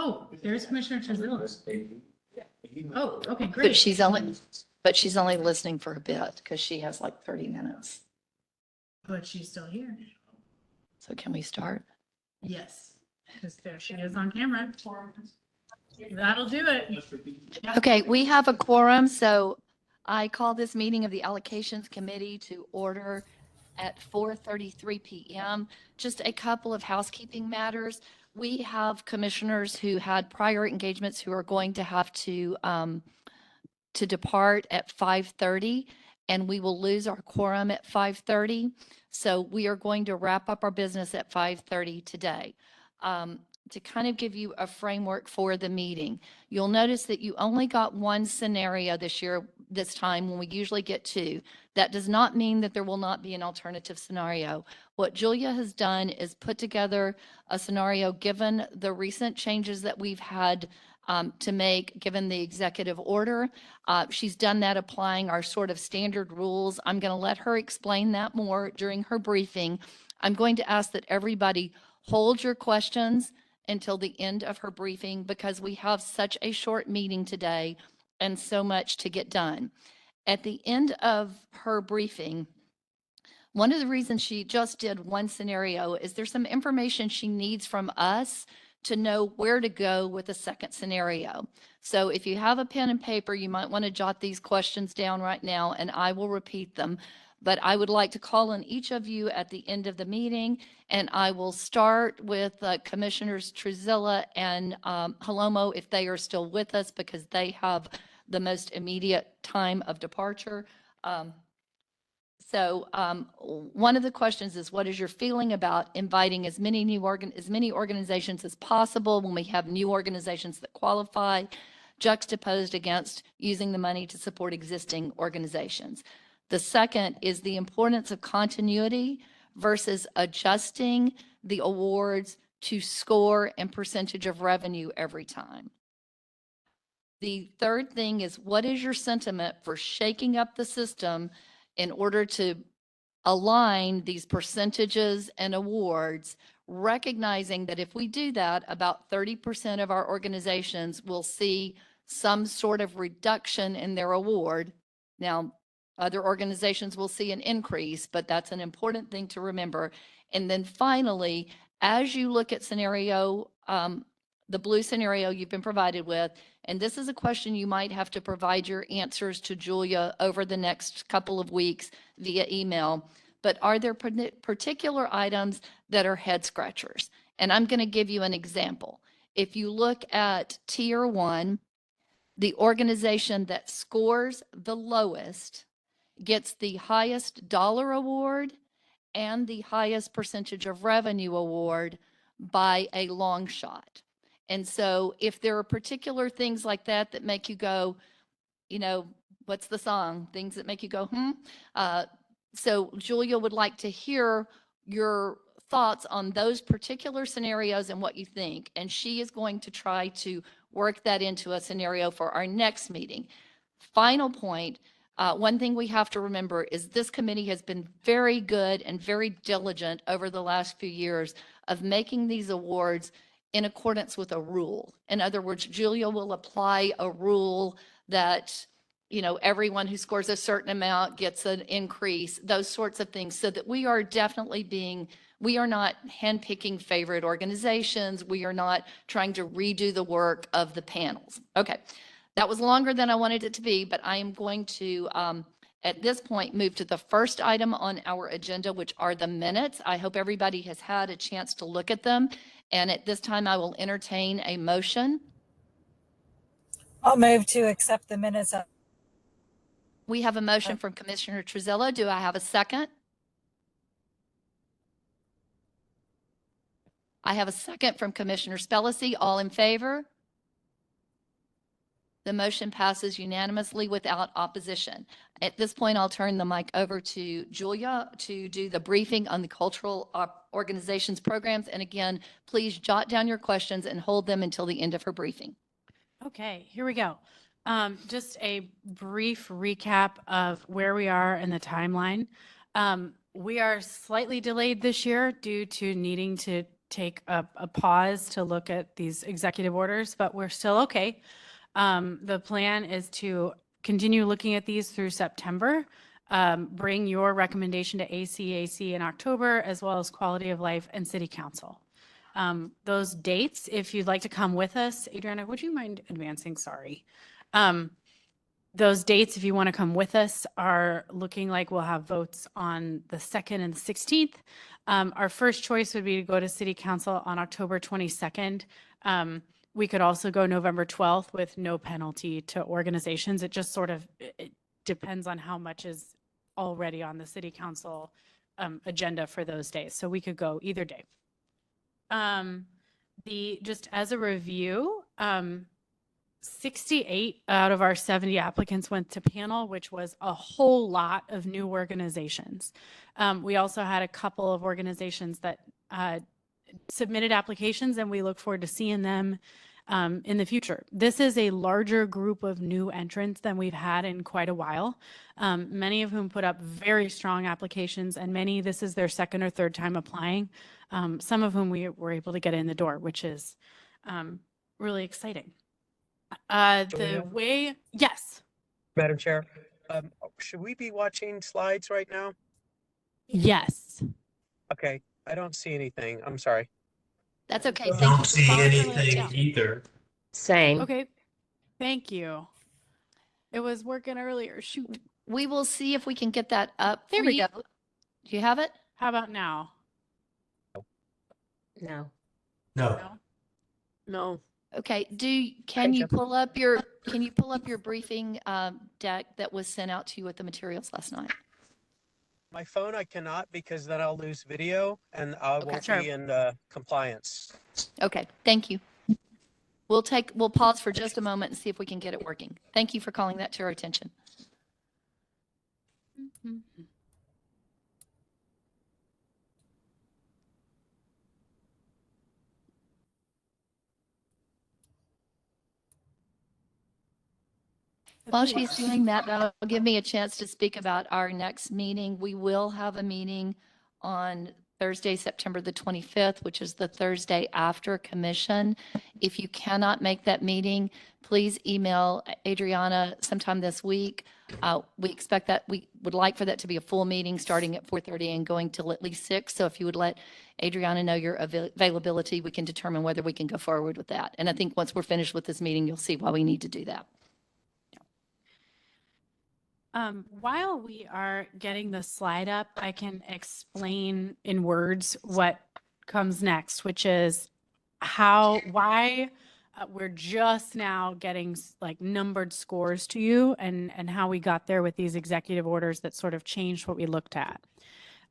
Oh, there's Commissioner Chisholm. Oh, okay, But great. she's only listening for a bit because she has like 30 minutes. But she's still here. So can we start? Yes, because there she is on camera. That'll do it. Yeah. Okay, we have a quorum, so I call this meeting of the Allocations Committee to order at 4:33 PM. Just a couple of housekeeping matters. We have commissioners who had prior engagements who are going to have to depart at 5:30, and we will lose our quorum at 5:30. So we are going to wrap up our business at 5:30 today. To kind of give you a framework for the meeting, you'll notice that you only got one scenario this time when we usually get two. That does not mean that there will not be an alternative scenario. What Julia has done is put together a scenario given the recent changes that we've had to make, given the executive order. She's done that applying our sort of standard rules. I'm going to let her explain that more during her briefing. I'm going to ask that everybody hold your questions until the end of her briefing because we have such a short meeting today and so much to get done. At the end of her briefing, one of the reasons she just did one scenario is there's some information she needs from us to know where to go with the second scenario. So if you have a pen and paper, you might want to jot these questions down right now and I will repeat them. But I would like to call on each of you at the end of the meeting, and I will start with Commissioners Truzilla and Halomo if they are still with us because they have the most immediate time of departure. So one of the questions is, what is your feeling about inviting as many organizations as possible when we have new organizations that qualify, juxtaposed against using the money to support existing organizations? The second is the importance of continuity versus adjusting the awards to score and percentage of revenue every time. The third thing is, what is your sentiment for shaking up the system in order to align these percentages and awards, recognizing that if we do that, about 30% of our organizations will see some sort of reduction in their award. Now, other organizations will see an increase, but that's an important thing to remember. And then finally, as you look at scenario, the blue scenario you've been provided with, and this is a question you might have to provide your answers to Julia over the next couple of weeks via email, but are there particular items that are head scratchers? And I'm going to give you an example. If you look at tier 1, the organization that scores the lowest gets the highest dollar award and the highest percentage of revenue award by a long shot. And so if there are particular things like that that make you go, what's the song? Things that make you go, so Julia would like to hear your thoughts on those particular scenarios and what you think. And she is going to try to work that into a scenario for our next meeting. Final point, one thing we have to remember is this committee has been very good and very diligent over the last few years of making these awards in accordance with a rule. In other words, Julia will apply a rule that, everyone who scores a certain amount gets an increase, those sorts of things, so that we are definitely we are not handpicking favorite organizations. We are not trying to redo the work of the panels. Okay. That was longer than I wanted it to be, but I am going to, at this point, move to the first item on our agenda, which are the minutes. I hope everybody has had a chance to look at them. And at this time, I will entertain a motion. I'll move to accept the minutes. We have a motion from Commissioner Truzilla. Do I have a second? I have a second from Commissioner Spellacy. All in favor? The motion passes unanimously without opposition. At this point, I'll turn the mic over to Julia to do the briefing on the cultural organizations programs. And again, please jot down your questions and hold them until the end of her briefing. Okay, here we go. Just a brief recap of where we are in the timeline. We are slightly delayed this year due to needing to take a pause to look at these executive orders, but we're still okay. The plan is to continue looking at these through September. Bring your recommendation to ACAC in October, as well as quality of life and city council. Those dates, if you'd like to come with us, Adriana, would you mind advancing? Sorry. Those dates, if you want to come with us, are looking like we'll have votes on the 2nd and the 16th. Our first choice would be to go to city council on October 22nd. We could also go November 12th with no penalty to organizations. It just sort of it depends on how much is already on the city council agenda for those days. So we could go either day. Just as a review, 68 out of our 70 applicants went to panel, which was a whole lot of new organizations. We also had a couple of organizations that submitted applications, and we look forward to seeing them in the future. This is a larger group of new entrants than we've had in quite a while, many of whom put up very strong applications, and many, this is their second or third time applying, some of whom we were able to get in the door, which is really exciting. Yes. Madam Chair, should we be watching slides right now? Yes. Okay, I don't see anything. I'm sorry. That's okay. I Thank you don't for see following the anything down. either. Same. Okay. Thank you. It was working earlier. Shoot. We will see if we can get that up. There for we you. go. Do you have it? How about now? No. No. No. Okay. Can Hey, you Jeff. pull up your briefing deck that was sent out to you with the materials last night? My phone, I cannot because then I'll lose video and I won't Sure. be in compliance. Okay. Thank you. We'll pause for just a moment and see if we can get it working. Thank you for calling that to our attention. While she's doing that, that'll give me a chance to speak about our next meeting. We will have a meeting on Thursday, September the 25th, which is the Thursday after commission. If you cannot make that meeting, please email Adriana sometime this week. We expect that we would like for that to be a full meeting starting at 4:30 and going till at least 6. So if you would let Adriana know your availability, we can determine whether we can go forward with that. And I think once we're finished with this meeting, you'll see why we need to do that. While we are getting the slide up, I can explain in words what comes next, which is why we're just now getting like numbered scores to you and how we got there with these executive orders that sort of changed what we looked at.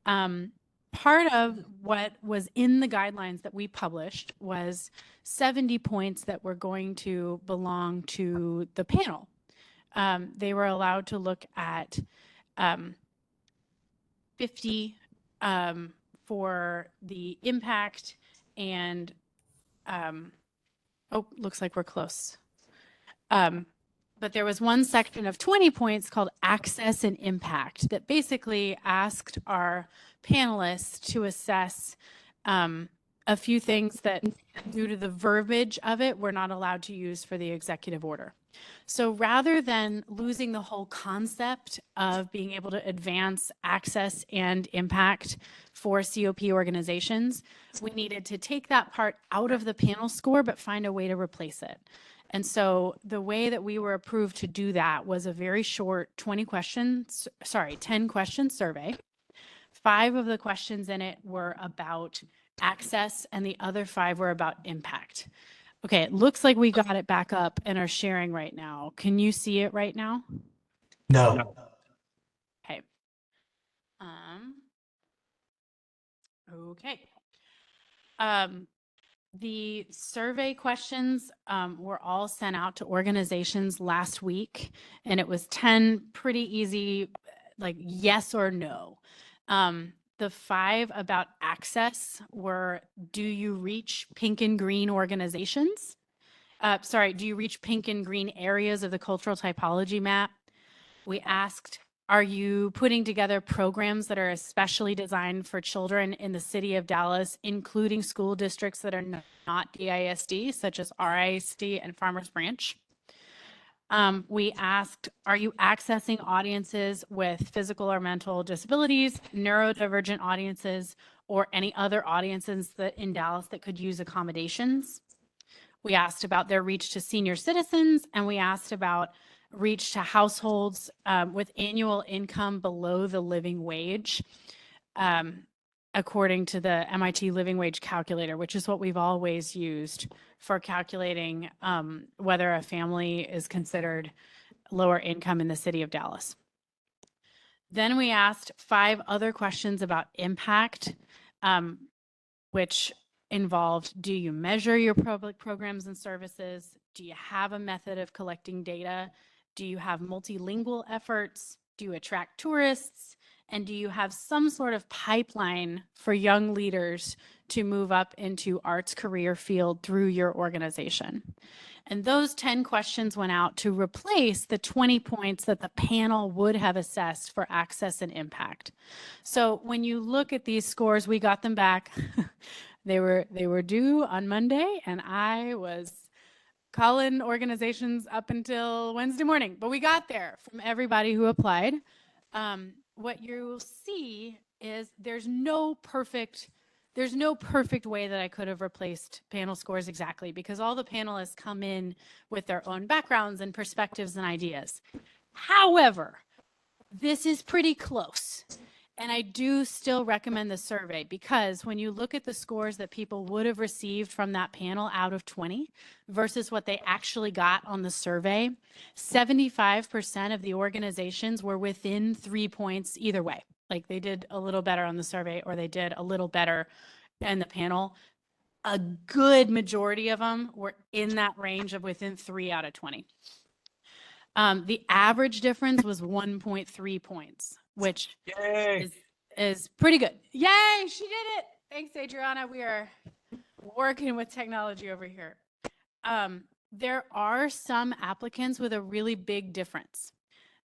Part of what was in the guidelines that we published was 70 points that were going to belong to the panel. They were allowed to look at 50 for the impact and, looks like we're close. But there was one section of 20 points called access and impact that basically asked our panelists to assess a few things that, due to the verbiage of it, we're not allowed to use for the executive order. So rather than losing the whole concept of being able to advance access and impact for COP organizations, we needed to take that part out of the panel score, but find a way to replace it. And so the way that we were approved to do that was a very short 10 question survey. 5 of the questions in it were about access and the other 5 were about impact. Okay, it looks like we got it back up and are sharing right now. Can you see it right now? No. Okay. Okay. The survey questions were all sent out to organizations last week, and it was 10 pretty easy, like yes or no. The 5 about access were, do you reach pink and green organizations? Do you reach pink and green areas of the cultural typology map? We asked, Are you putting together programs that are especially designed for children in the city of Dallas, including school districts that are not DISD, such as RISD and Farmers Branch? We asked, are you accessing audiences with physical or mental disabilities, neurodivergent audiences, or any other audiences that in Dallas that could use accommodations? We asked about their reach to senior citizens, and we asked about reach to households with annual income below the living wage, according to the MIT living wage calculator, which is what we've always used for calculating whether a family is considered lower income in the city of Dallas. Then we asked 5 other questions about impact, which involved, do you measure your public programs and services? Do you have a method of collecting data? Do you have multilingual efforts? Do you attract tourists? And do you have some sort of pipeline for young leaders to move up into arts career field through your organization? And those 10 questions went out to replace the 20 points that the panel would have assessed for access and impact. So when you look at these scores, we got them back. They were due on Monday, and I was calling organizations up until Wednesday morning, but we got there from everybody who applied. What you'll see is there's no perfect way that I could have replaced panel scores exactly, because all the panelists come in with their own backgrounds and perspectives and ideas. However, this is pretty close. And I do still recommend the survey, because when you look at the scores that people would have received from that panel out of 20 versus what they actually got on the survey, 75% of the organizations were within 3 points either way. Like they did a little better on the survey or they did a little better in the panel. A good majority of them were in that range of within 3 out of 20. The average difference was 1.3 points, which Yay. is pretty good. Yay, she did it. Thanks, Adriana. We are working with technology over here. There are some applicants with a really big difference.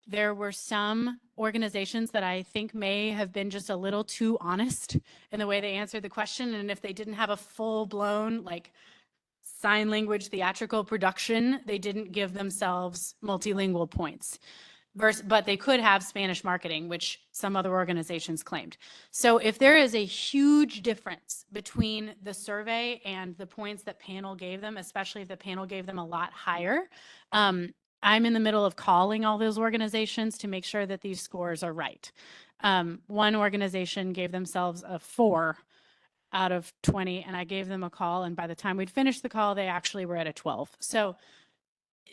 There were some organizations that I think may have been just a little too honest in the way they answered the question. And if they didn't have a full-blown like sign language theatrical production, they didn't give themselves multilingual points. But they could have Spanish marketing, which some other organizations claimed. So if there is a huge difference between the survey and the points that panel gave them, especially if the panel gave them a lot higher, I'm in the middle of calling all those organizations to make sure that these scores are right. One organization gave themselves a 4 out of 20, and I gave them a call, and by the time we'd finished the call, they actually were at a 12. So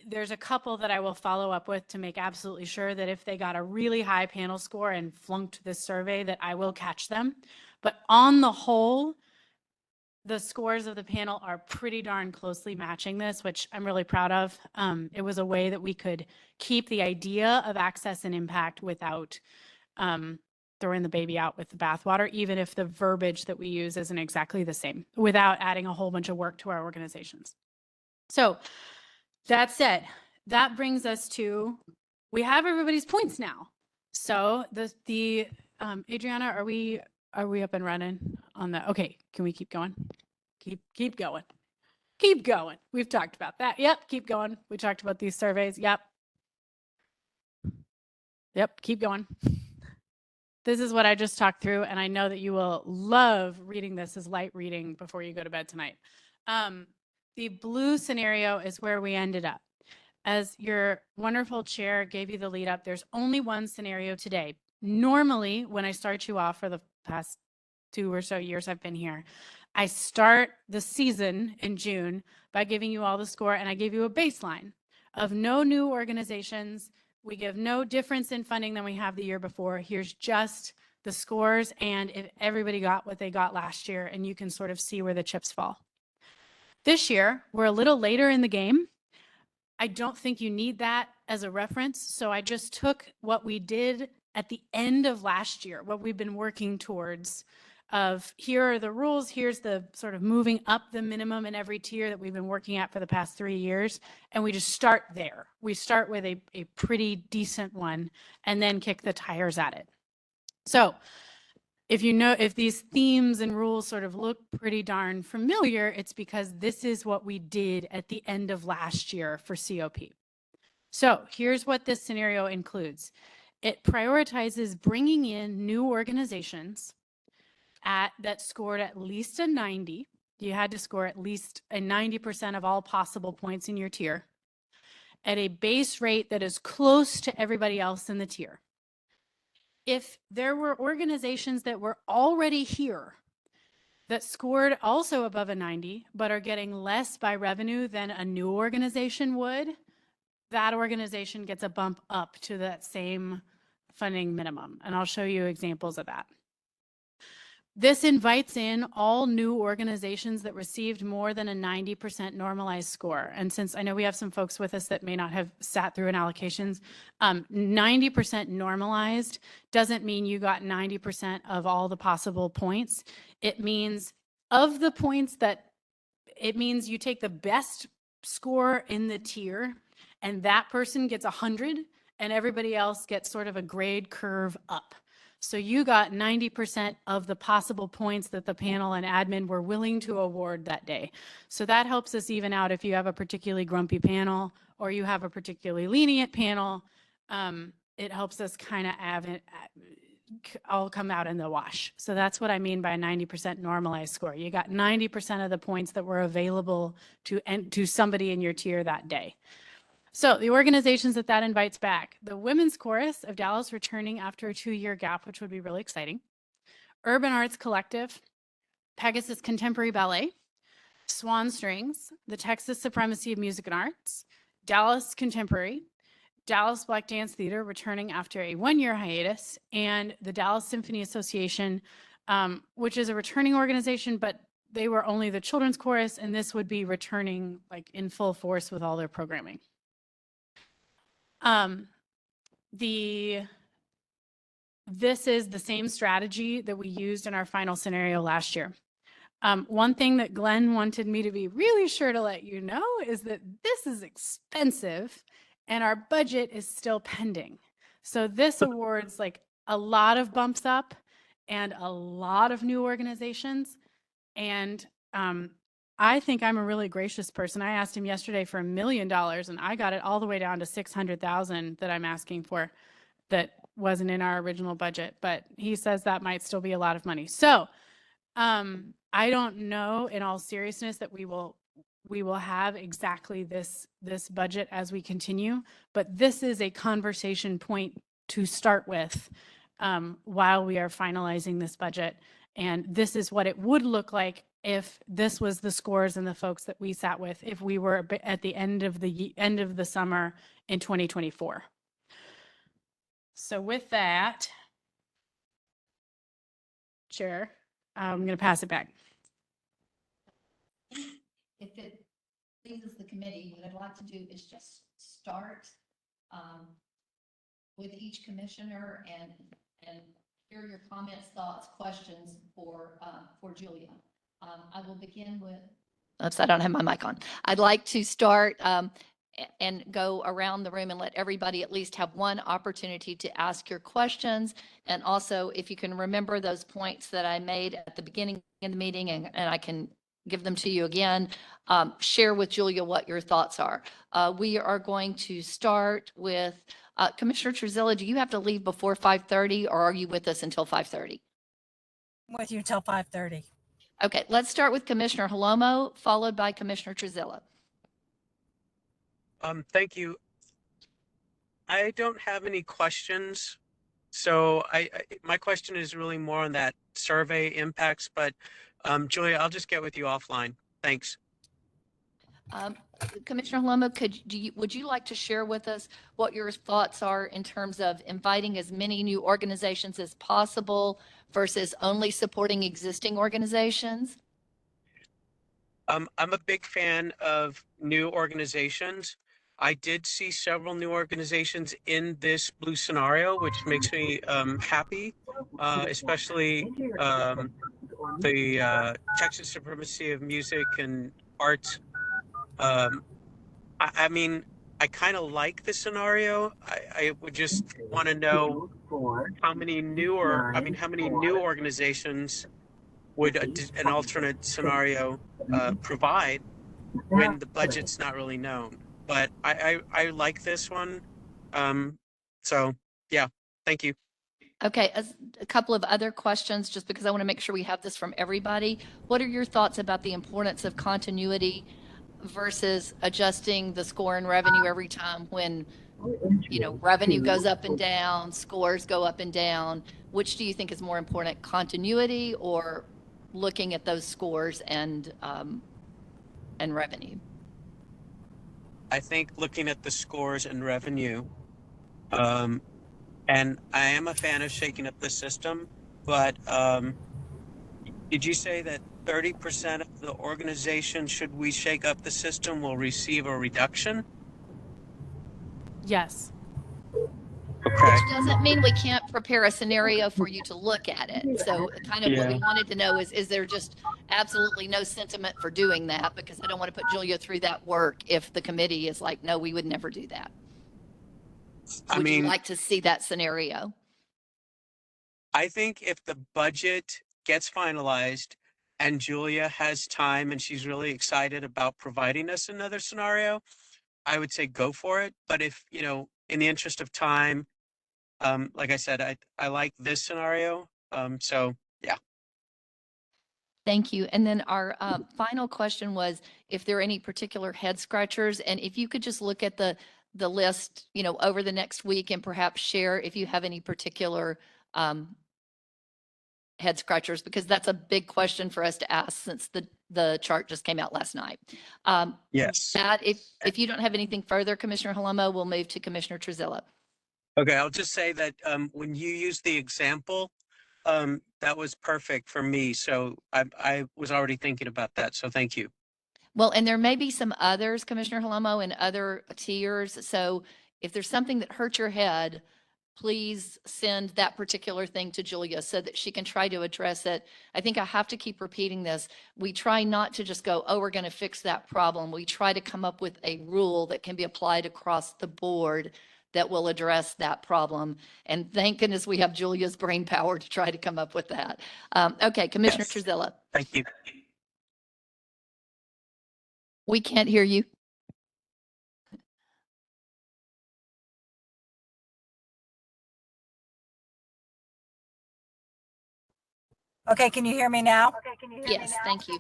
there's a couple that I will follow up with to make absolutely sure that if they got a really high panel score and flunked this survey, that I will catch them. But on the whole, the scores of the panel are pretty darn closely matching this, which I'm really proud of. It was a way that we could keep the idea of access and impact without throwing the baby out with the bathwater, even if the verbiage that we use isn't exactly the same, without adding a whole bunch of work to our organizations. So that said, that brings us to, we have everybody's points now. So the Adriana, are we up and running on the, okay, can we keep going? Keep going. Keep going. We've talked about that. Yep, keep going. We talked about these surveys. Yep, keep going. This is what I just talked through, and I know that you will love reading this as light reading before you go to bed tonight. The blue scenario is where we ended up. As your wonderful chair gave you the lead up, there's only one scenario today. Normally, when I start you off for the past 2 or so years I've been here, I start the season in June by giving you all the score, and I give you a baseline of no new organizations. We give no difference in funding than we have the year before. Here's just the scores and if everybody got what they got last year, and you can sort of see where the chips fall. This year, we're a little later in the game. I don't think you need that as a reference. So I just took what we did at the end of last year, what we've been working towards of here are the rules, here's the sort of moving up the minimum in every tier that we've been working at for the past 3 years. And we just start there. We start with a pretty decent one and then kick the tires at it. So if these themes and rules sort of look pretty darn familiar, it's because this is what we did at the end of last year for COP. So here's what this scenario includes. It prioritizes bringing in new organizations that scored at least a 90. You had to score at least a 90% of all possible points in your tier at a base rate that is close to everybody else in the tier. If there were organizations that were already here that scored also above a 90, but are getting less by revenue than a new organization would, that organization gets a bump up to that same funding minimum. And I'll show you examples of that. This invites in all new organizations that received more than a 90% normalized score. And since I know we have some folks with us that may not have sat through an allocations, 90% normalized doesn't mean you got 90% of all the possible points. It means of the points it means you take the best score in the tier and that person gets 100 and everybody else gets sort of a grade curve up. So you got 90% of the possible points that the panel and admin were willing to award that day. So that helps us even out if you have a particularly grumpy panel or you have a particularly lenient panel. It helps us kind of all come out in the wash. So that's what I mean by a 90% normalized score. You got 90% of the points that were available to somebody in your tier that day. So the organizations that invites back, the Women's Chorus of Dallas returning after a 2-year gap, which would be really exciting. Urban Arts Collective, Pegasus Contemporary Ballet, Swan Strings, the Texas Supremacy of Music and Arts, Dallas Contemporary, Dallas Black Dance Theater returning after a 1-year hiatus, and the Dallas Symphony Association, which is a returning organization, but they were only the children's chorus, and this would be returning like in full force with all their programming. This is the same strategy that we used in our final scenario last year. One thing that Glenn wanted me to be really sure to let you know is that this is expensive and our budget is still pending. So this awards like a lot of bumps up and a lot of new organizations. And I think I'm a really gracious person. I asked him yesterday for $1 million and I got it all the way down to 600,000 that I'm asking for. That wasn't in our original budget, but he says that might still be a lot of money. So I don't know in all seriousness that we will have exactly this budget as we continue, but this is a conversation point to start with while we are finalizing this budget. And this is what it would look like if this was the scores and the folks that we sat with, if we were at the end of the summer in 2024. So with that, Chair, I'm going to pass it back. If it pleases the committee, what I'd like to do is just start with each commissioner and hear your comments, thoughts, questions for Julia. I will begin with. Oops, I don't have my mic on. I'd like to start and go around the room and let everybody at least have one opportunity to ask your questions. And also, if you can remember those points that I made at the beginning of the meeting, and I can give them to you again, share with Julia what your thoughts are. We are going to start with Commissioner Truzilla. Do you have to leave before 5:30 or are you with us until 5:30? With you till 5:30. Okay, let's start with Commissioner Holomo, followed by Commissioner Truzilla. Thank you. I don't have any questions. So my question is really more on that survey impacts, but Julia, I'll just get with you offline. Thanks. Commissioner Holomo, would you like to share with us what your thoughts are in terms of inviting as many new organizations as possible versus only supporting existing organizations? I'm a big fan of new organizations. I did see several new organizations in this blue scenario, which makes me happy, especially the Texas supremacy of music and arts. Um, I mean, I kind of like the scenario. I would just want to know how many how many new organizations would an alternate scenario provide when the budget's not really known. But I like this one. So yeah, thank you. Okay, a couple of other questions, just because I want to make sure we have this from everybody. What are your thoughts about the importance of continuity versus adjusting the score and revenue every time when, revenue goes up and down, scores go up and down? Which do you think is more important, continuity or looking at those scores and revenue? I think looking at the scores and revenue, and I am a fan of shaking up the system, but did you say that 30% of the organization, should we shake up the system, will receive a reduction? Yes. Okay. Which doesn't mean we can't prepare a scenario for you to look at it. So kind of what we wanted to know is there just absolutely no sentiment for doing that? Because I don't want to put Julia through that work if the committee is like, no, we would never do that. I Would you mean, like to see that scenario? I think if the budget gets finalized and Julia has time and she's really excited about providing us another scenario, I would say go for it. But if, in the interest of time, like I said, I like this scenario. So yeah. Thank you. And then our final question was if there are any particular head scratchers, and if you could just look at the list, over the next week and perhaps share if you have any particular head scratchers, because that's a big question for us to ask since the chart just came out last night. Yes. That if you don't have anything further, Commissioner Holomo, we'll move to Commissioner Truzilla. Okay, I'll just say that when you use the example, that was perfect for me. So I was already thinking about that. So thank you. Well, and there may be some others, Commissioner Holomo, and other tiers. So if there's something that hurts your head, please send that particular thing to Julia so that she can try to address it. I think I have to keep repeating this. We try not to just go, oh, we're going to fix that problem. We try to come up with a rule that can be applied across the board that will address that problem. And thank goodness we have Julia's brain power to try to come up with that. Okay, Commissioner Yes. Truzilla. Thank you. We can't hear you. Okay, can you hear me now? Yes, thank you.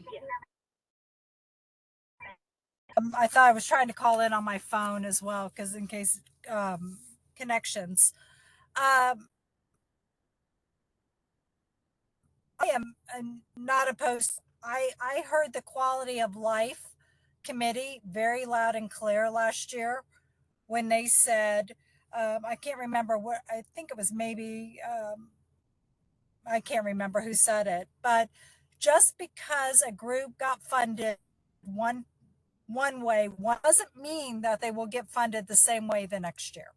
I thought I was trying to call in on my phone as well, because in case connections. I am not opposed. I heard the quality of life committee very loud and clear last year when they said, I can't remember what, I think it was maybe, I can't remember who said it, but just because a group got funded one way doesn't mean that they will get funded the same way the next year.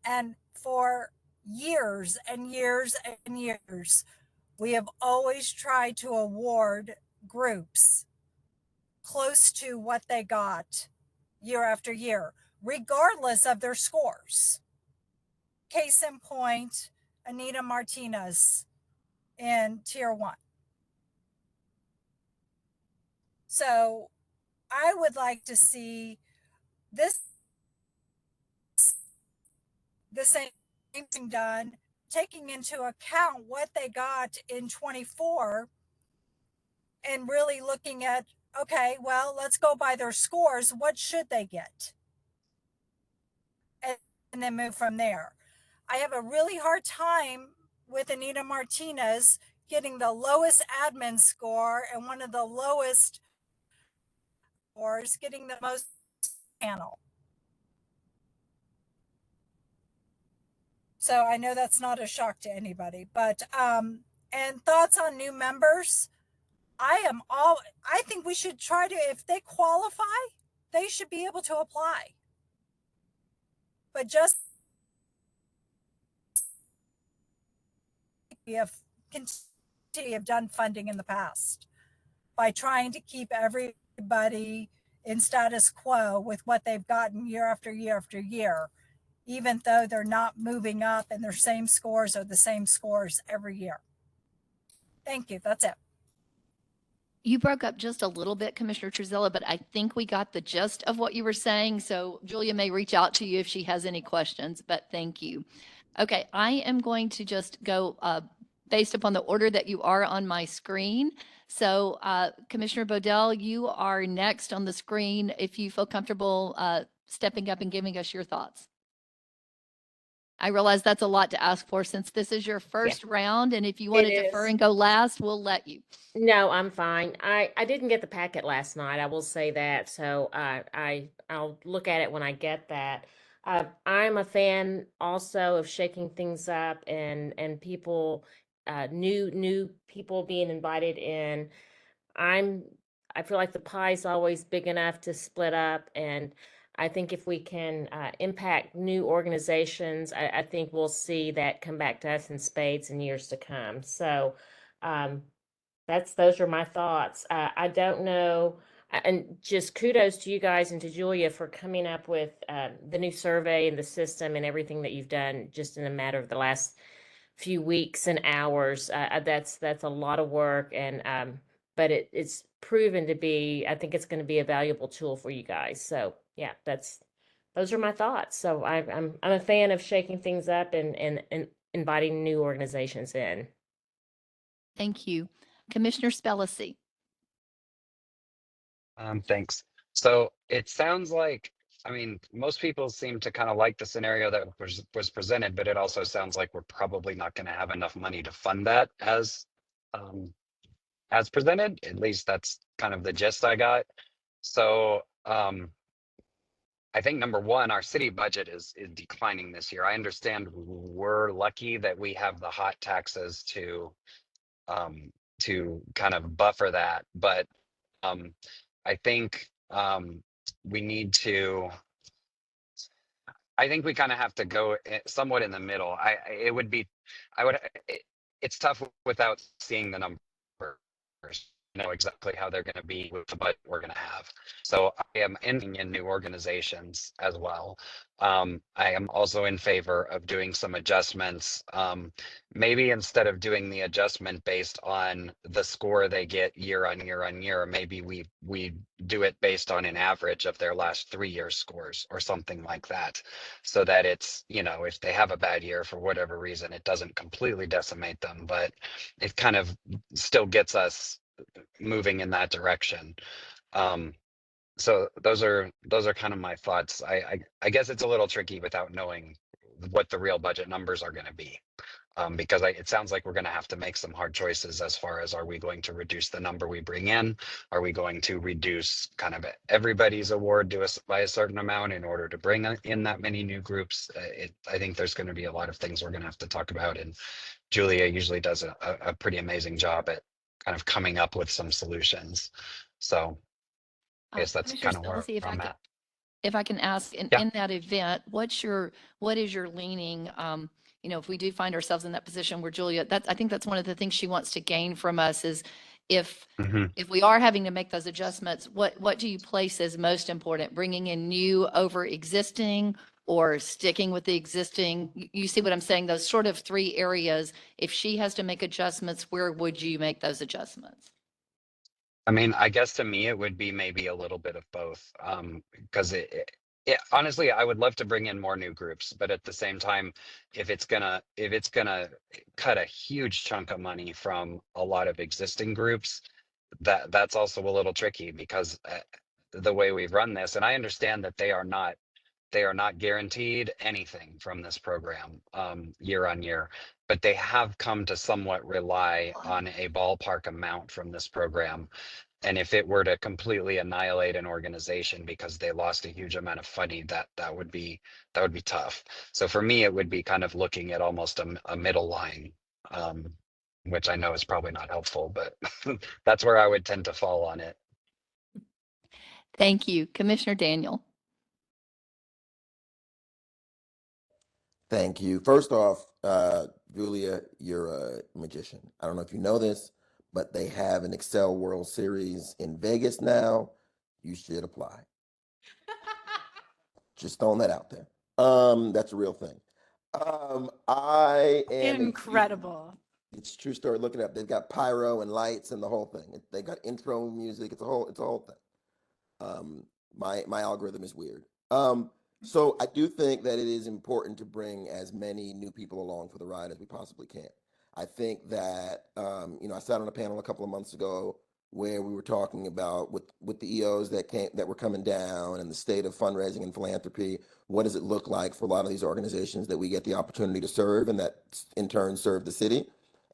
And for years and years and years, we have always tried to award groups close to what they got year after year, regardless of their scores. Case in point, Anita Martinez in Tier 1. So I would like to see this the same thing done, taking into account what they got in 24 and really looking at, okay, well, let's go by their scores. What should they get? And then move from there. I have a really hard time with Anita Martinez getting the lowest admin score and one of the lowest scores getting the most panel. So I know that's not a shock to anybody, but and thoughts on new members. I think we should try to, if they qualify, they should be able to apply. But just if have done funding in the past by trying to keep everybody in status quo with what they've gotten year after year after year, even though they're not moving up and their same scores are the same scores every year. Thank you. That's it. You broke up just a little bit, Commissioner Truzilla, but I think we got the gist of what you were saying. So Julia may reach out to you if she has any questions, but thank you. Okay, I am going to just go based upon the order that you are on my screen. So Commissioner Bodell, you are next on the screen if you feel comfortable stepping up and giving us your thoughts. I realize that's a lot to ask for since this is your first round, and if you want to It defer is. and go last, we'll let you. No, I'm fine. I didn't get the packet last night. I will say that. So I'll look at it when I get that. I'm a fan also of shaking things up and people, new people being invited in. I feel like the pie's always big enough to split up, and I think if we can impact new organizations, I think we'll see that come back to us in spades in years to come. So those are my thoughts. I don't know, and just kudos to you guys and to Julia for coming up with the new survey and the system and everything that you've done just in a matter of the last few weeks and hours. That's a lot of work, and but it's proven to be. I think it's going to be a valuable tool for you guys. So yeah, those are my thoughts. So I'm a fan of shaking things up and inviting new organizations in. Thank you. Commissioner Spellacy. Thanks. So it sounds like, I mean, most people seem to kind of like the scenario that was presented, but it also sounds like we're probably not going to have enough money to fund that as presented. At least that's kind of the gist I got. So I think number one, our city budget is declining this year. I understand we're lucky that we have the hot taxes to kind of buffer that, but I think we need to. I think we kind of have to go somewhat in the middle. It's tough without seeing the numbers. Know exactly how they're going to be with the budget we're going to have. So I am in new organizations as well. I am also in favor of doing some adjustments. Maybe instead of doing the adjustment based on the score they get year on year on year, maybe we do it based on an average of their last 3 year scores or something like that, so that it's, if they have a bad year for whatever reason, it doesn't completely decimate them, but it kind of still gets us moving in that direction. So those are kind of my thoughts. I guess it's a little tricky without knowing what the real budget numbers are going to be, because it sounds like we're going to have to make some hard choices as far as, are we going to reduce the number we bring in? Are we going to reduce kind of everybody's award to us by a certain amount in order to bring in that many new groups? I think there's going to be a lot of things we're going to have to talk about, and Julia usually does a pretty amazing job at kind of coming up with some solutions. So I guess that's Commissioner kind of where Spellacy, I'm at. if I can ask, in that event, what is your leaning? If we do find ourselves in that position where Julia, I think that's one of the things she wants to gain from us is if we are having to make those adjustments, what do you place as most important? Bringing in new over existing, or sticking with the existing? You see what I'm saying? Those sort of 3 areas. If she has to make adjustments, where would you make those adjustments? I mean, I guess to me, it would be maybe a little bit of both. Because honestly, I would love to bring in more new groups, but at the same time, if it's gonna cut a huge chunk of money from a lot of existing groups, that's also a little tricky, because the way we've run this, and I understand that they are not guaranteed anything from this program year on year, but they have come to somewhat rely on a ballpark amount from this program. And if it were to completely annihilate an organization because they lost a huge amount of funding, that would be tough. So for me, it would be kind of looking at almost a middle line, which I know is probably not helpful, but that's where I would tend to fall on it. Thank you. Commissioner Daniel. Thank you. First off, Julia, you're a magician. I don't know if you know this, but they have an Excel World Series in Vegas now. You should apply. Just throwing that out there. That's a real thing. I am Incredible. It's a true story. Look it up. They've got pyro and lights and the whole thing. They got intro music. It's a whole thing. My algorithm is weird. So I do think that it is important to bring as many new people along for the ride as we possibly can. I think that I sat on a panel a couple of months ago where we were talking about with the EOs that were coming down and the state of fundraising and philanthropy. What does it look like for a lot of these organizations that we get the opportunity to serve and that in turn serve the city?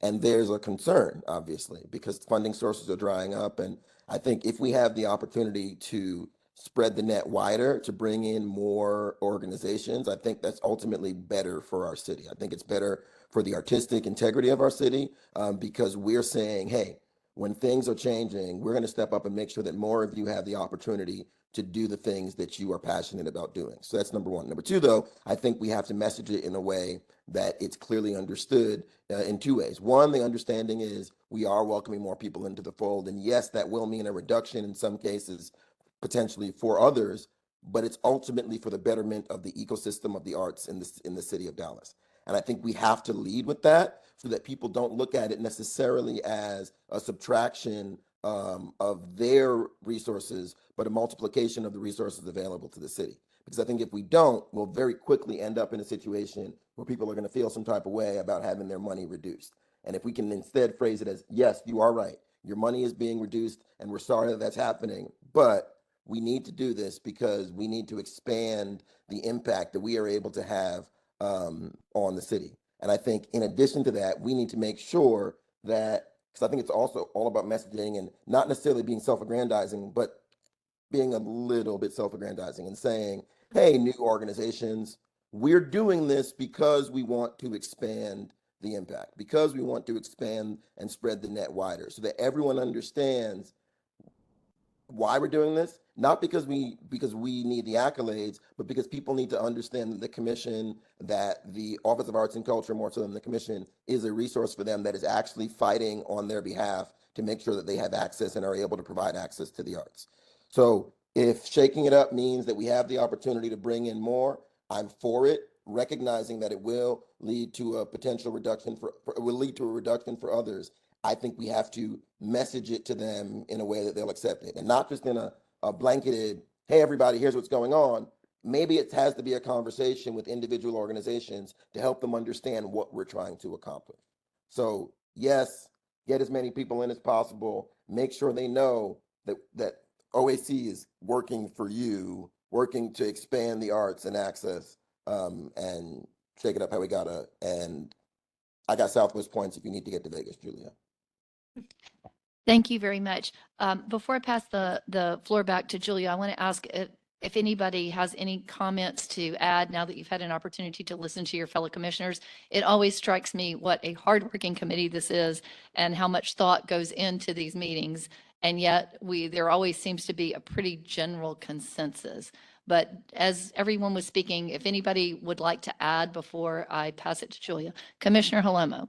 And there's a concern, obviously, because funding sources are drying up. And I think if we have the opportunity to spread the net wider, to bring in more organizations, I think that's ultimately better for our city. I think it's better for the artistic integrity of our city because we're saying, hey, when things are changing, we're going to step up and make sure that more of you have the opportunity to do the things that you are passionate about doing. So that's number one. Number two, though, I think we have to message it in a way that it's clearly understood in two ways. One, the understanding is we are welcoming more people into the fold. And yes, that will mean a reduction in some cases, potentially for others, but it's ultimately for the betterment of the ecosystem of the arts in the city of Dallas. And I think we have to lead with that so that people don't look at it necessarily as a subtraction of their resources, but a multiplication of the resources available to the city. Because I think if we don't, we'll very quickly end up in a situation where people are going to feel some type of way about having their money reduced. And if we can instead phrase it as, yes, you are right, your money is being reduced, and we're sorry that that's happening, but we need to do this because we need to expand the impact that we are able to have on the city. And I think in addition to that, we need to make sure that, because I think it's also all about messaging and not necessarily being self-aggrandizing, but being a little bit self-aggrandizing and saying, hey, new organizations, we're doing this because we want to expand the impact, because we want to expand and spread the net wider so that everyone understands why we're doing this, not because we need the accolades, but because people need to understand that the commission, that the Office of Arts and Culture, more so than the commission, is a resource for them that is actually fighting on their behalf to make sure that they have access and are able to provide access to the arts. So if shaking it up means that we have the opportunity to bring in more, I'm for it, recognizing that it will lead to a potential reduction it will lead to a reduction for others. I think we have to message it to them in a way that they'll accept it, and not just in a blanketed, hey, everybody, here's what's going on. Maybe it has to be a conversation with individual organizations to help them understand what we're trying to accomplish. So yes, get as many people in as possible. Make sure they know that OAC is working for you, working to expand the arts and access, and shake it up how we gotta. And I got Southwest points if you need to get to Vegas, Julia. Thank you very much. Before I pass the floor back to Julia, I want to ask if anybody has any comments to add now that you've had an opportunity to listen to your fellow commissioners. It always strikes me what a hardworking committee this is and how much thought goes into these meetings. And yet there always seems to be a pretty general consensus. But as everyone was speaking, if anybody would like to add before I pass it to Julia, Commissioner Holomo.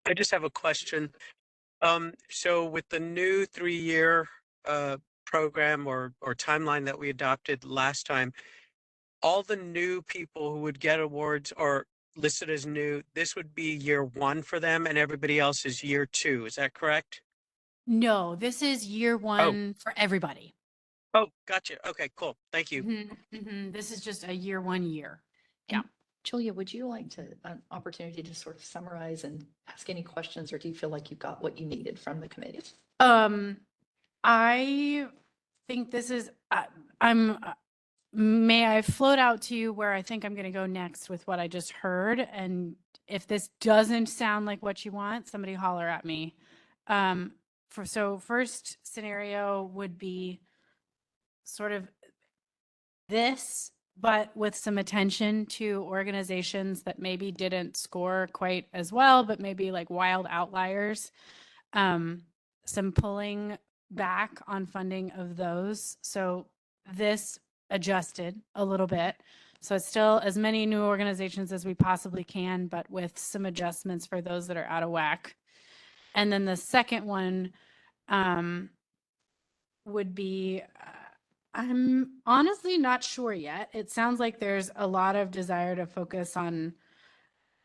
I just have a question. So with the new 3-year program or timeline that we adopted last time, all the new people who would get awards are listed as new. This would be year 1 for them, and everybody else is year 2. Is that correct? No, this is year one for everybody. Oh, gotcha. Okay, cool. Thank you. This is just a year 1 year. Yeah. Julia, would you like an opportunity to sort of summarize and ask any questions, or do you feel like you got what you needed from the committee? I think this is, may I float out to you where I think I'm going to go next with what I just heard. And if this doesn't sound like what you want, somebody holler at me. So first scenario would be sort of this, but with some attention to organizations that maybe didn't score quite as well, but maybe like wild outliers. Some pulling back on funding of those. So this adjusted a little bit So it's still as many new organizations as we possibly can, but with some adjustments for those that are out of whack. And then the second one would be, I'm honestly not sure yet. It sounds like there's a lot of desire to focus on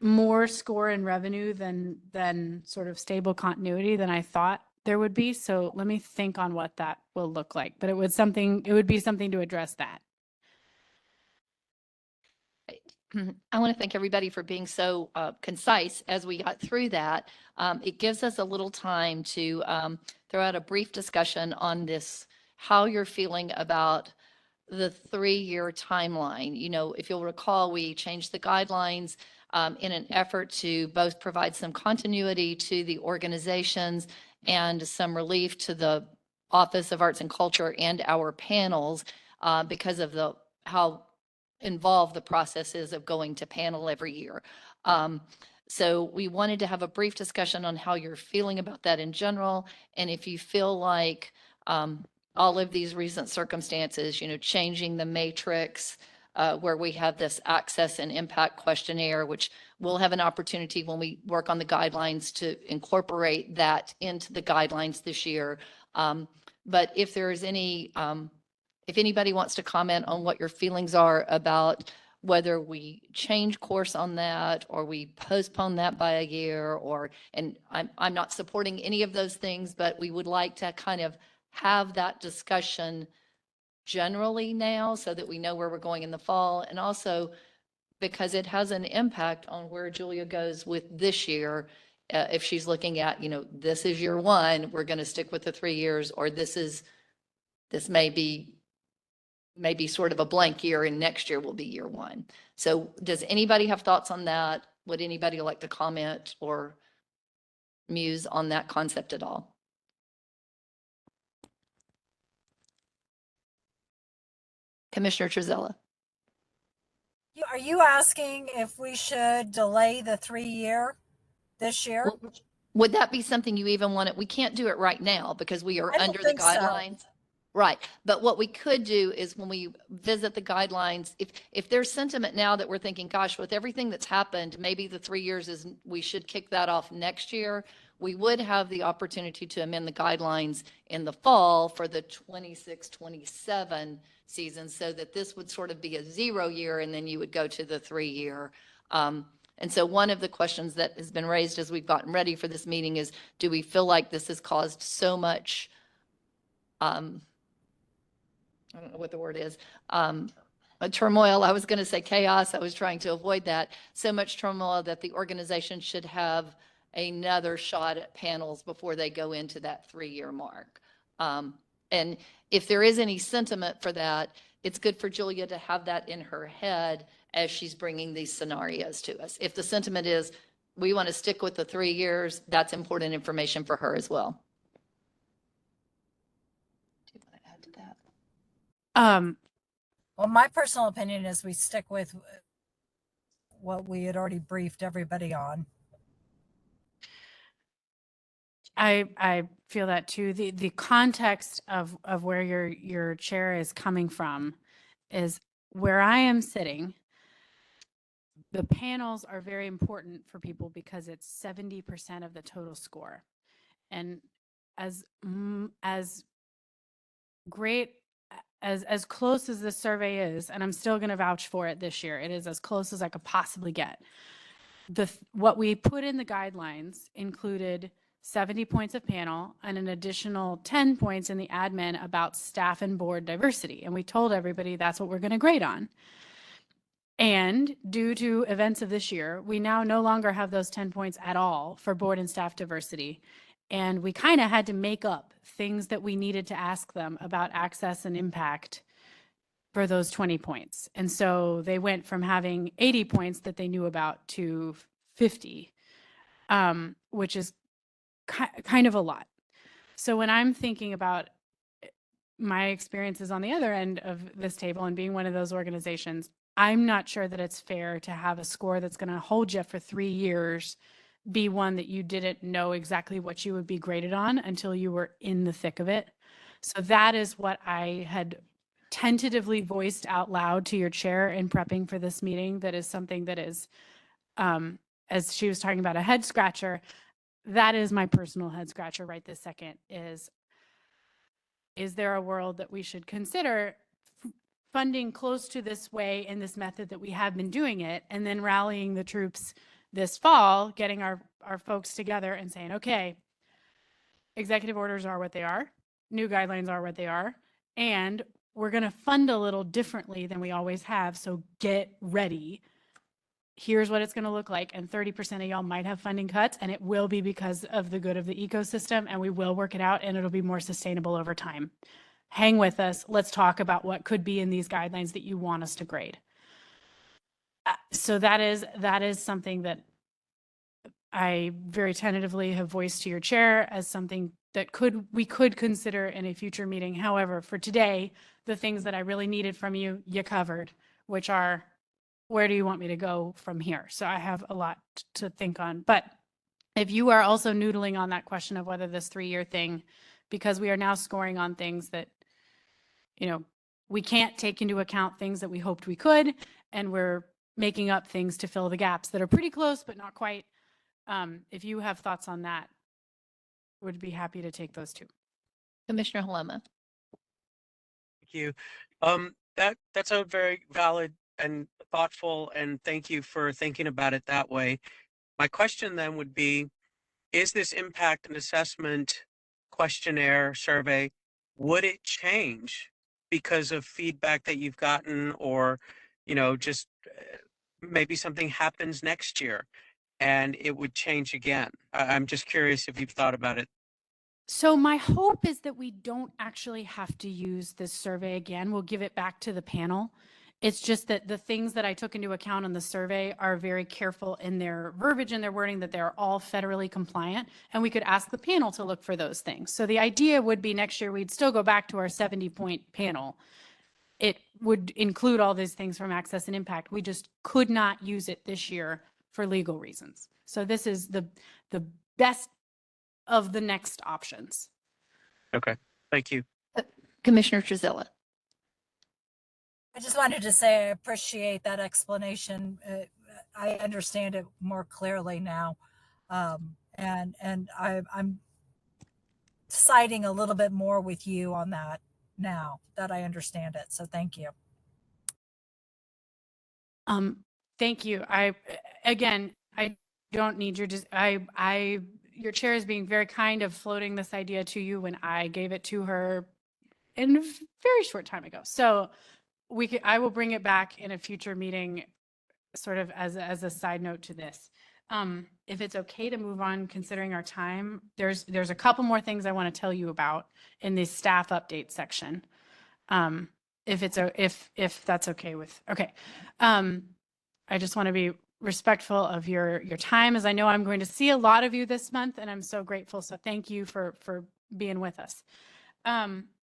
more score and revenue than sort of stable continuity than I thought there would be. So let me think on what that will look like. But it would be something to address that. I want to thank everybody for being so concise as we got through that. It gives us a little time to throw out a brief discussion on this, how you're feeling about the 3-year timeline. You know, if you'll recall, we changed the guidelines in an effort to both provide some continuity to the organizations and some relief to the Office of Arts and Culture and our panels because of how involved the process is of going to panel every year. So we wanted to have a brief discussion on how you're feeling about that in general. And if you feel like all of these recent circumstances, you know, changing the matrix where we have this access and impact questionnaire, which we'll have an opportunity when we work on the guidelines to incorporate that into the guidelines this year. But if there is any, if anybody wants to comment on what your feelings are about whether we change course on that or we postpone that by a year, or, and I'm not supporting any of those things, but we would like to kind of have that discussion generally now so that we know where we're going in the fall. And also because it has an impact on where Julia goes with this year. If she's looking at, you know, this is year 1, we're going to stick with the 3 years, or this may be sort of a blank year and next year will be year 1. So does anybody have thoughts on that? Would anybody like to comment or muse on that concept at all? Commissioner Trezella. Are you asking if we should delay the 3-year this year? Would that be something you even want? We can't do it right now because we are I don't under the think so. guidelines. Right. But what we could do is when we visit the guidelines, if there's sentiment now that we're thinking, gosh, with everything that's happened, maybe the 3 years is, we should kick that off next year. We would have the opportunity to amend the guidelines in the fall for the 26-27 season so that this would sort of be a 0 year and then you would go to the 3-year. And so one of the questions that has been raised as we've gotten ready for this meeting is, do we feel like this has caused so much I don't know what the word is, a turmoil. I was going to say chaos. I was trying to avoid that. So much turmoil that the organization should have another shot at panels before they go into that 3-year mark. And if there is any sentiment for that, it's good for Julia to have that in her head as she's bringing these scenarios to us. If the sentiment is, we want to stick with the 3 years, that's important information for her as well. Do you want to add to that? Well, my personal opinion is we stick with what we had already briefed everybody on. I feel that too. The context of where your chair is coming from is where I am sitting. The panels are very important for people because it's 70% of the total score. And as great as close as this survey is, and I'm still going to vouch for it this year, it is as close as I could possibly get. What we put in the guidelines included 70 points of panel and an additional 10 points in the admin about staff and board diversity. And we told everybody that's what we're going to grade on. And due to events of this year, we now no longer have those 10 points at all for board and staff diversity. And we kind of had to make up things that we needed to ask them about access and impact for those 20 points. And so they went from having 80 points that they knew about to 50, which is kind of a lot. So when I'm thinking about my experiences on the other end of this table and being one of those organizations, I'm not sure that it's fair to have a score that's going to hold you for 3 years be one that you didn't know exactly what you would be graded on until you were in the thick of it. So that is what I had tentatively voiced out loud to your chair in prepping for this meeting, that is something that is, as she was talking about, a head scratcher. That is my personal head scratcher right this second. Is there a world that we should consider funding close to this way in this method that we have been doing it, and then rallying the troops this fall, getting our folks together and saying, okay, executive orders are what they are, new guidelines are what they are, and we're going to fund a little differently than we always have. So get ready. Here's what it's going to look like. And 30% of y'all might have funding cuts, and it will be because of the good of the ecosystem, and we will work it out, and it'll be more sustainable over time. Hang with us. Let's talk about what could be in these guidelines that you want us to grade. So that is something that I very tentatively have voiced to your chair as something that we could consider in a future meeting. However, for today, the things that I really needed from you, you covered, which are, where do you want me to go from here? So I have a lot to think on. But if you are also noodling on that question of whether this 3-year thing, because we are now scoring on things that, we can't take into account things that we hoped we could, and we're making up things to fill the gaps that are pretty close, but not quite. If you have thoughts on that, would be happy to take those too. Commissioner Halema. Thank you. That's a very valid and thoughtful, and thank you for thinking about it that way. My question then would be, is this impact and assessment questionnaire survey, would it change because of feedback that you've gotten, or, just maybe something happens next year and it would change again? I'm just curious if you've thought about it. So my hope is that we don't actually have to use this survey again. We'll give it back to the panel. It's just that the things that I took into account on the survey are very careful in their verbiage and their wording, that they're all federally compliant, and we could ask the panel to look for those things. So the idea would be next year, we'd still go back to our 70-point panel. It would include all these things from access and impact. We just could not use it this year for legal reasons. So this is the best of the next options. Okay, thank you. Commissioner Trezilla. I just wanted to say I appreciate that explanation. I understand it more clearly now. And I'm siding a little bit more with you on that now that I understand it. So thank you. Thank you. I don't need your, your chair is being very kind of floating this idea to you when I gave it to her in a very short time ago. So I will bring it back in a future meeting, sort of as a side note to this. If it's okay to move on, considering our time, there's a couple more things I want to tell you about in the staff update section. If that's okay with, okay. I just want to be respectful of your time, as I know I'm going to see a lot of you this month, and I'm so grateful. So thank you for being with us.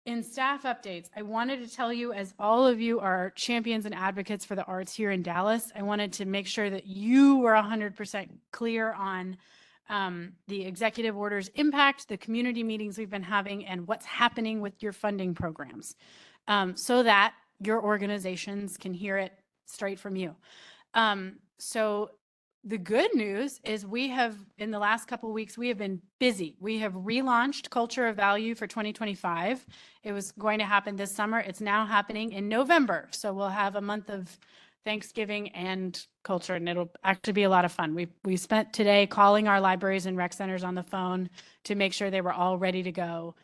In staff updates, I wanted to tell you, as all of you are champions and advocates for the arts here in Dallas, I wanted to make sure that you were 100% clear on the executive order's impact, the community meetings we've been having, and what's happening with your funding programs, so that your organizations can hear it straight from you. So the good news is we have, in the last couple of weeks, we have been busy. We have relaunched Culture of Value for 2025. It was going to happen this summer. It's now happening in November. So we'll have a month of Thanksgiving and culture, and it'll actually be a lot of fun. We spent today calling our libraries and rec centers on the phone to make sure they were all ready to go.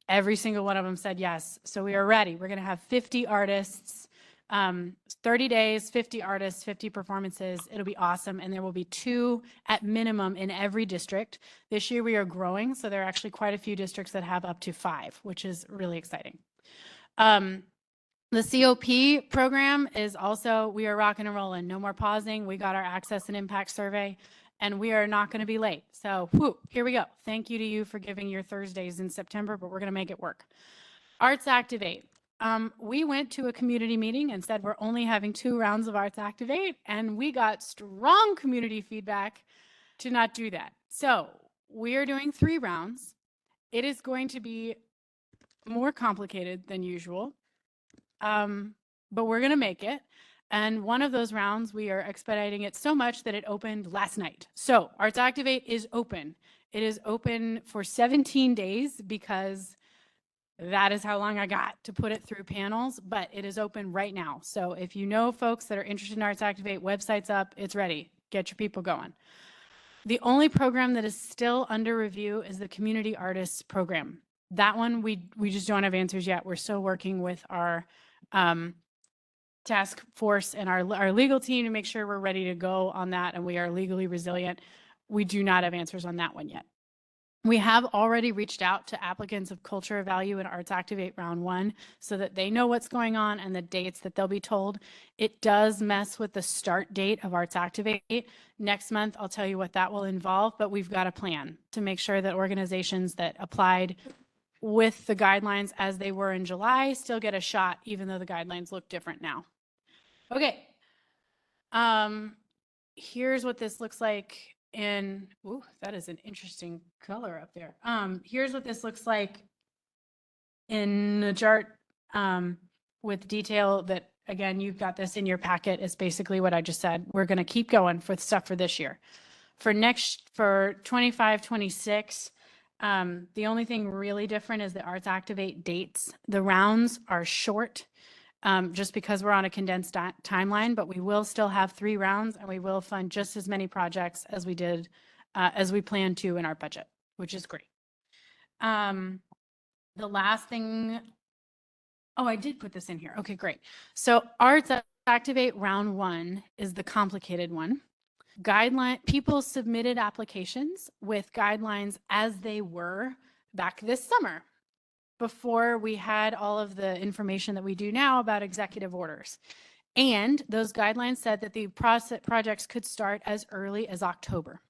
Every single one of them said yes. So we are ready. We're going to have 50 artists, 30 days, 50 artists, 50 performances. It'll be awesome. And there will be 2 at minimum in every district. This year we are growing. So there are actually quite a few districts that have up to 5, which is really exciting. The COP program is also, we are rocking and rolling. No more pausing. We got our access and impact survey, and we are not going to be late. So here we go. Thank you to you for giving your Thursdays in September, but we're going to make it work. Arts Activate. We went to a community meeting and said we're only having 2 rounds of Arts Activate, and we got strong community feedback to not do that. So we are doing 3 rounds. It is going to be more complicated than usual. but we're going to make it. And one of those rounds, we are expediting it so much that it opened last night. So Arts Activate is open. It is open for 17 days because that is how long I got to put it through panels, but it is open right now. So if you know folks that are interested in Arts Activate, website's up, it's ready. Get your people going. The only program that is still under review is the Community Artists Program. That one, we just don't have answers yet. We're still working with our task force and our legal team to make sure we're ready to go on that and we are legally resilient. We do not have answers on that one yet. We have already reached out to applicants of Culture of Value and Arts Activate Round 1 so that they know what's going on and the dates that they'll be told. It does mess with the start date of Arts Activate. Next month, I'll tell you what that will involve, but we've got a plan to make sure that organizations that applied with the guidelines as they were in July still get a shot, even though the guidelines look different now. Okay. Here's what this looks like in, ooh, that is an interesting color up there. Here's what this looks like in a chart with detail that, again, you've got this in your packet. Is basically what I just said. We're going to keep going for stuff for this year. For 25, 26, the only thing really different is the Arts Activate dates. The rounds are short. Just because we're on a condensed timeline, but we will still have 3 rounds and we will fund just as many projects as we did, as we planned to in our budget, which is great. The last thing, oh, I did put this in here. Okay, great. So Arts Activate Round 1 is the complicated one. People submitted applications with guidelines as they were back this summer, before we had all of the information that we do now about executive orders. And those guidelines said that the projects could start as early as October.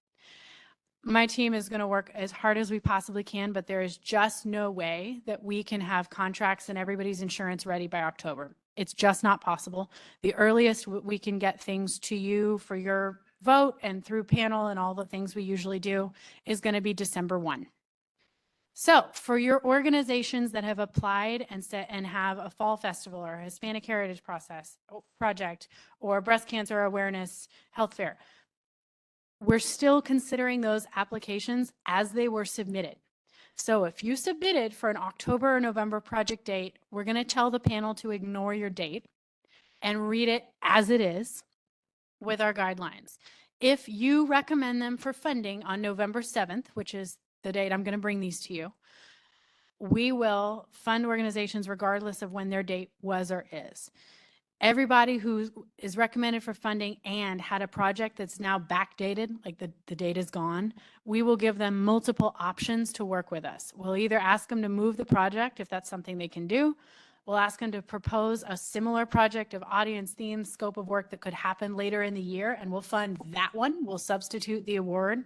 My team is going to work as hard as we possibly can, but there is just no way that we can have contracts and everybody's insurance ready by October. It's just not possible. The earliest we can get things to you for your vote and through panel and all the things we usually do is going to be December 1. So for your organizations that have applied and have a fall festival or a Hispanic Heritage project or breast cancer awareness health fair, we're still considering those applications as they were submitted. So if you submitted for an October or November project date, we're going to tell the panel to ignore your date and read it as it is with our guidelines. If you recommend them for funding on November 7th, which is the date I'm going to bring these to you, we will fund organizations regardless of when their date was or is. Everybody who is recommended for funding and had a project that's now backdated, like the date is gone, we will give them multiple options to work with us. We'll either ask them to move the project if that's something they can do. We'll ask them to propose a similar project of audience theme, scope of work that could happen later in the year, and we'll fund that one. We'll substitute the award.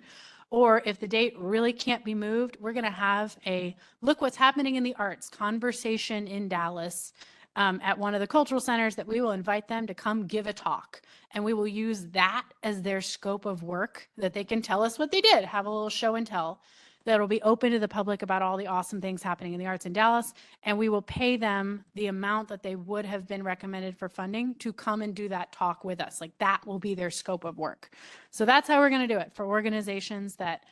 Or if the date really can't be moved, we're going to have a look what's happening in the arts conversation in Dallas at one of the cultural centers that we will invite them to come give a talk. And we will use that as their scope of work that they can tell us what they did, have a little show and tell that'll be open to the public about all the awesome things happening in the arts in Dallas. And we will pay them the amount that they would have been recommended for funding to come and do that talk with us. Like that will be their scope of work. So that's how we're going to do it for organizations that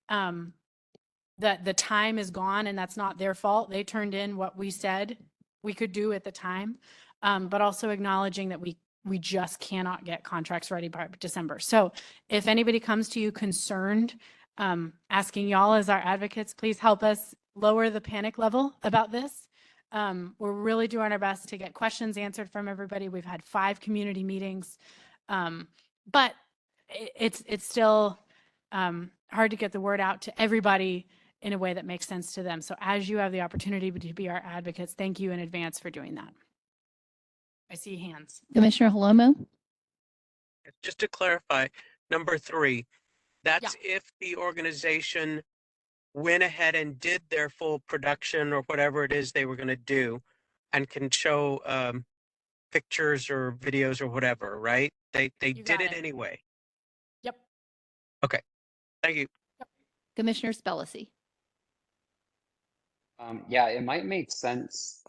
the time is gone and that's not their fault. They turned in what we said we could do at the time, but also acknowledging that we just cannot get contracts ready by December. So if anybody comes to you concerned, asking y'all as our advocates, please help us lower the panic level about this. We're really doing our best to get questions answered from everybody. We've had 5 community meetings, but it's still hard to get the word out to everybody in a way that makes sense to them. So as you have the opportunity to be our advocates, thank you in advance for doing that. I see hands. Commissioner Holomo? Just to clarify, number 3, that's if the organization went ahead and did their full production or whatever it is they were going to do and can show pictures or videos or whatever, right? They did it anyway. Yep. Okay. Thank you. Commissioner Spellacy? Yeah, it might make sense.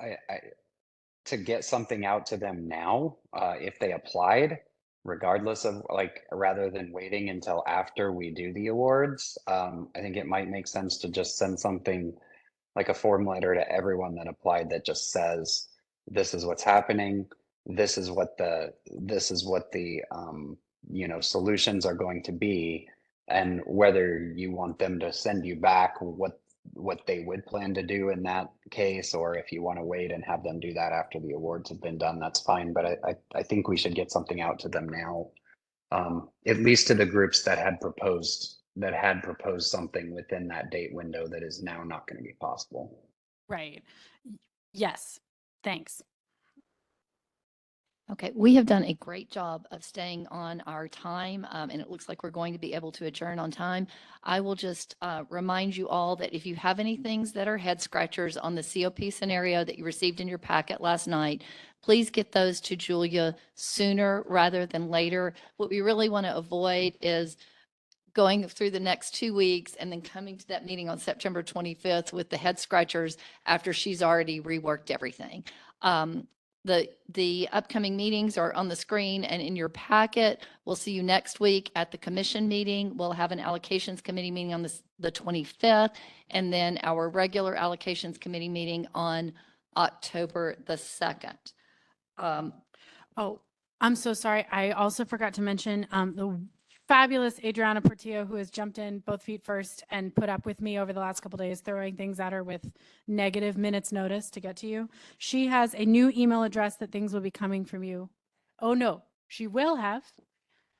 to get something out to them now, if they applied, regardless of like, rather than waiting until after we do the awards. I think it might make sense to just send something like a form letter to everyone that applied that just says, this is what's happening. This is what the solutions are going to be, and whether you want them to send you back what they would plan to do in that case, or if you want to wait and have them do that after the awards have been done, that's fine. But I think we should get something out to them now, at least to the groups that had proposed something within that date window that is now not going to be possible. Right. Yes. Thanks. Okay, we have done a great job of staying on our time, and it looks like we're going to be able to adjourn on time. I will just remind you all that if you have any things that are head scratchers on the COP scenario that you received in your packet last night, please get those to Julia sooner rather than later. What we really want to avoid is going through the next 2 weeks and then coming to that meeting on September 25th with the head scratchers after she's already reworked everything. The upcoming meetings are on the screen and in your packet. We'll see you next week at the commission meeting. We'll have an allocations committee meeting on the 25th, and then our regular allocations committee meeting on October the 2nd. Oh, I'm so sorry. I also forgot to mention the fabulous Adriana Portillo, who has jumped in both feet first and put up with me over the last couple days, throwing things at her with negative minutes notice to get to you. She has a new email address that things will be coming from you. Oh no, she will have.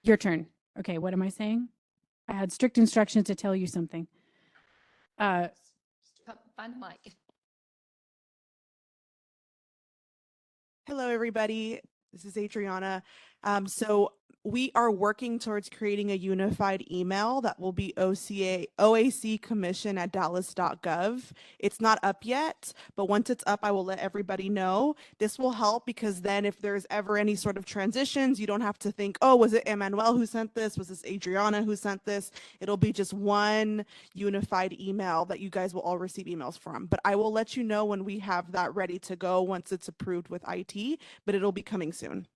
Your turn. Okay, what am I saying? I had strict instructions to tell you something. Find the mic. Hello, everybody. This is Adriana. So we are working towards creating a unified email that will be oaccommission@dallas.gov. It's not up yet, but once it's up, I will let everybody know. This will help because then if there's ever any sort of transitions, you don't have to think, oh, was it Emmanuel who sent this? Was this Adriana who sent this? It'll be just one unified email that you guys will all receive emails from. But I will let you know when we have that ready to go once it's approved with IT, but it'll be coming soon.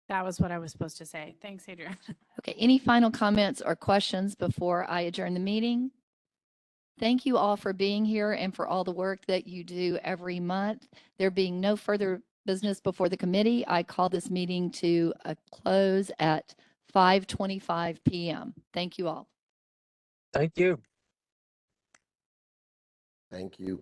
That was what I was supposed to say. Thanks, Adriana. Okay, any final comments or questions before I adjourn the meeting? Thank you all for being here and for all the work that you do every month. There being no further business before the committee, I call this meeting to a close at 5:25 p.m. Thank you all. Thank you. Thank you.